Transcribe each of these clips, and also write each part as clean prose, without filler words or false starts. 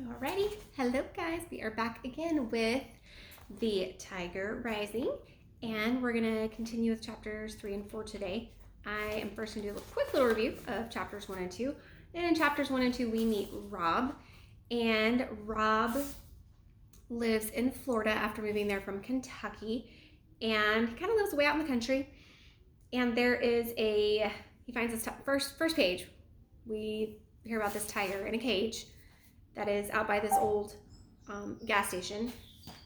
Alrighty, hello guys. We are back again with the Tiger Rising, and we're gonna continue with chapters 3 and 4 today. I am first gonna do a quick little review of chapters 1 and 2. And in chapters 1 and 2, we meet Rob, and Rob lives in Florida after moving there from Kentucky, and he kind of lives way out in the country. And there is he finds this first page. We hear about this tiger in a cage that is out by this old gas station,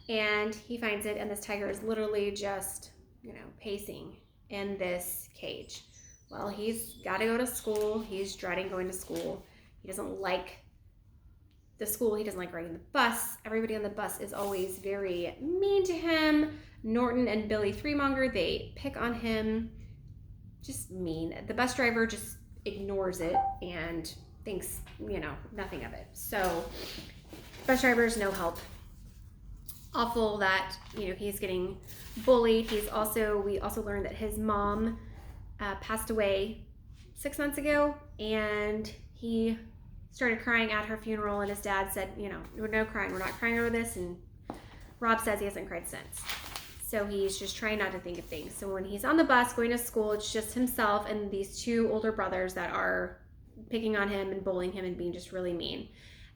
and he finds it, and this tiger is literally just, pacing in this cage. Well, he's got to go to school. He's dreading going to school. He doesn't like the school. He doesn't like riding the bus. Everybody on the bus is always very mean to him. Norton and Billy Threemonger, they pick on him. Just mean. The bus driver just ignores it and thinks, nothing of it. So bus driver's no help. Awful that, he's getting bullied. We also learned that his mom passed away 6 months ago, and he started crying at her funeral, and his dad said, no crying. We're not crying over this. And Rob says he hasn't cried since. So he's just trying not to think of things. So when he's on the bus going to school, it's just himself and these two older brothers that are picking on him and bullying him and being just really mean.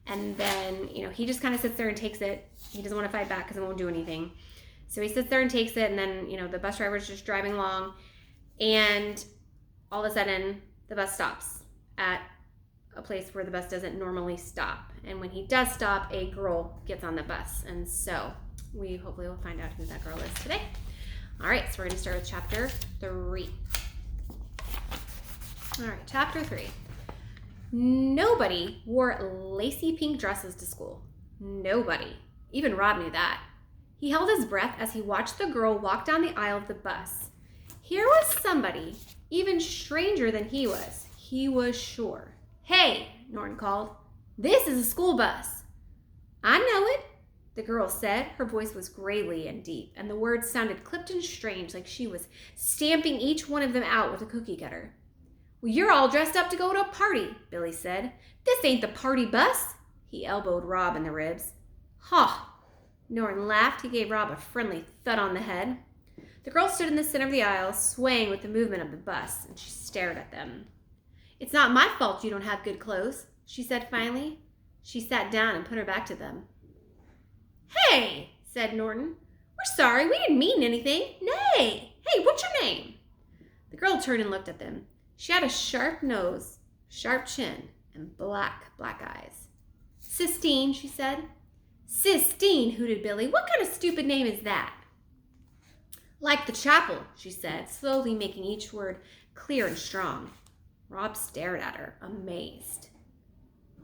And then, he just kind of sits there and takes it. He doesn't want to fight back because it won't do anything. So he sits there and takes it, and then, the bus driver's just driving along, and all of a sudden the bus stops at a place where the bus doesn't normally stop. And when he does stop, a girl gets on the bus. And so we hopefully will find out who that girl is today. All right, so we're going to start with chapter 3. All right, chapter 3. Nobody wore lacy pink dresses to school. Nobody. Even Rob knew that. He held his breath as he watched the girl walk down the aisle of the bus. Here was somebody even stranger than he was sure. "Hey," Norton called. "This is a school bus." "I know it," the girl said. Her voice was gravely and deep, and the words sounded clipped and strange, like she was stamping each one of them out with a cookie cutter. "Well, you're all dressed up to go to a party," Billy said. "This ain't the party bus." He elbowed Rob in the ribs. "Ha!" Norton laughed. He gave Rob a friendly thud on the head. The girl stood in the center of the aisle, swaying with the movement of the bus, and she stared at them. "It's not my fault you don't have good clothes," she said finally. She sat down and put her back to them. "Hey," said Norton. "We're sorry. We didn't mean anything. Nay. Hey, what's your name?" The girl turned and looked at them. She had a sharp nose, sharp chin, and black eyes. "Sistine," she said. "Sistine," hooted Billy. "What kind of stupid name is that?" "Like the chapel," she said, slowly making each word clear and strong. Rob stared at her, amazed.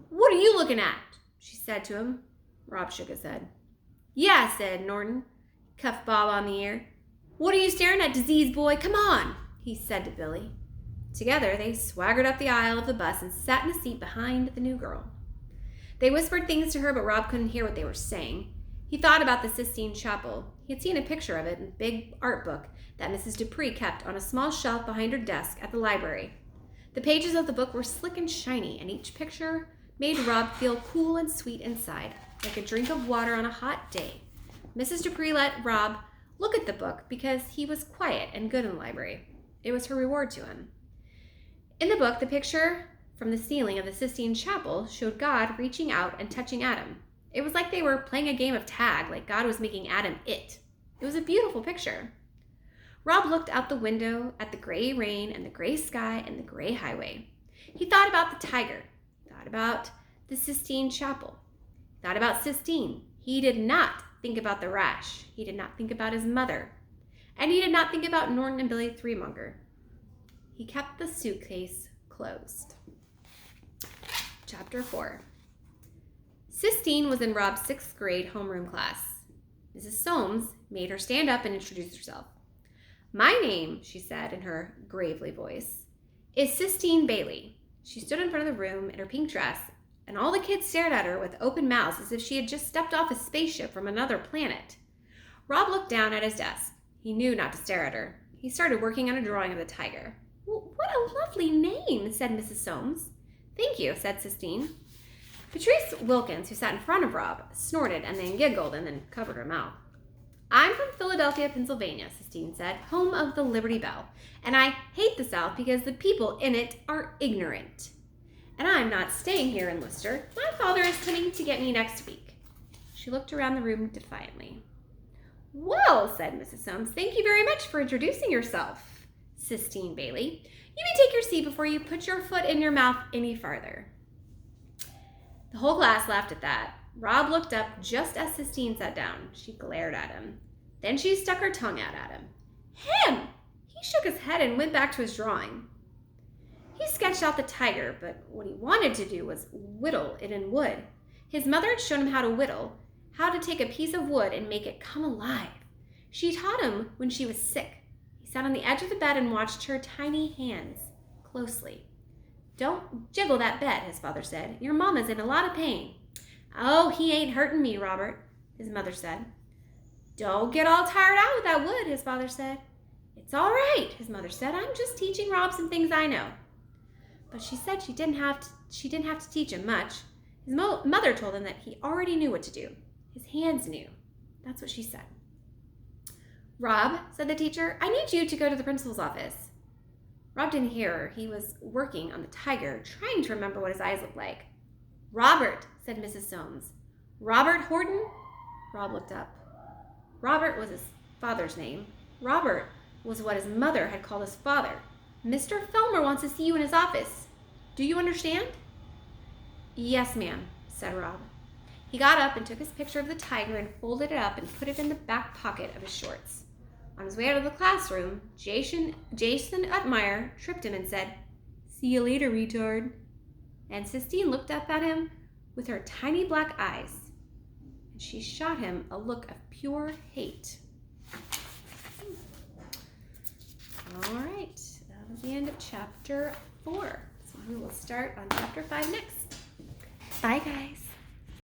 "What are you looking at?" she said to him. Rob shook his head. "Yeah," said Norton. He cuffed Bob on the ear. "What are you staring at, disease boy? Come on," he said to Billy. Together, they swaggered up the aisle of the bus and sat in a seat behind the new girl. They whispered things to her, but Rob couldn't hear what they were saying. He thought about the Sistine Chapel. He had seen a picture of it in a big art book that Mrs. Dupree kept on a small shelf behind her desk at the library. The pages of the book were slick and shiny, and each picture made Rob feel cool and sweet inside, like a drink of water on a hot day. Mrs. Dupree let Rob look at the book because he was quiet and good in the library. It was her reward to him. In the book, the picture from the ceiling of the Sistine Chapel showed God reaching out and touching Adam. It was like they were playing a game of tag, like God was making Adam it. It was a beautiful picture. Rob looked out the window at the gray rain and the gray sky and the gray highway. He thought about the tiger, thought about the Sistine Chapel, thought about Sistine. He did not think about the rash. He did not think about his mother. And he did not think about Norton and Billy Threemonger. He kept the suitcase closed. Chapter 4. Sistine was in Rob's 6th grade homeroom class. Mrs. Soames made her stand up and introduce herself. "My name," she said in her gravely voice, "is Sistine Bailey." She stood in front of the room in her pink dress, and all the kids stared at her with open mouths as if she had just stepped off a spaceship from another planet. Rob looked down at his desk. He knew not to stare at her. He started working on a drawing of the tiger. "Well, what a lovely name," said Mrs. Soames. "Thank you," said Sistine. Patrice Wilkins, who sat in front of Rob, snorted and then giggled and then covered her mouth. I'm from Philadelphia, Pennsylvania, Sistine said, home of the Liberty Bell, and I hate the South because the people in it are ignorant. And I'm not staying here in Worcester. My father is coming to get me next week. She looked around the room defiantly. Well, said Mrs. Soames, thank you very much for introducing yourself, Sistine Bailey. You may take your seat before you put your foot in your mouth any farther. The whole class laughed at that. Rob looked up just as Sistine sat down. She glared at him. Then she stuck her tongue out at him. Him! He shook his head and went back to his drawing. He sketched out the tiger, but what he wanted to do was whittle it in wood. His mother had shown him how to whittle, how to take a piece of wood and make it come alive. She taught him when she was sick. He sat on the edge of the bed and watched her tiny hands closely. Don't jiggle that bed, his father said. Your mama's in a lot of pain. Oh, he ain't hurting me, Robert, his mother said. Don't get all tired out with that wood, his father said. It's all right, his mother said. I'm just teaching Rob some things I know. But she said she didn't have to teach him much. His mother told him that he already knew what to do. His hands knew. That's what she said. Rob, said the teacher, I need you to go to the principal's office. Rob didn't hear her. He was working on the tiger, trying to remember what his eyes looked like. Robert, said Mrs. Soames. Robert Horton? Rob looked up. Robert was his father's name. Robert was what his mother had called his father. Mr. Felmer wants to see you in his office. Do you understand? Yes, ma'am, said Rob. He got up and took his picture of the tiger and folded it up and put it in the back pocket of his shorts. On his way out of the classroom, Jason Utmeyer tripped him and said, See you later, retard. And Sistine looked up at him with her tiny black eyes, and she shot him a look of pure hate. All right, that was the end of chapter 4. So we will start on chapter 5 next. Bye, guys.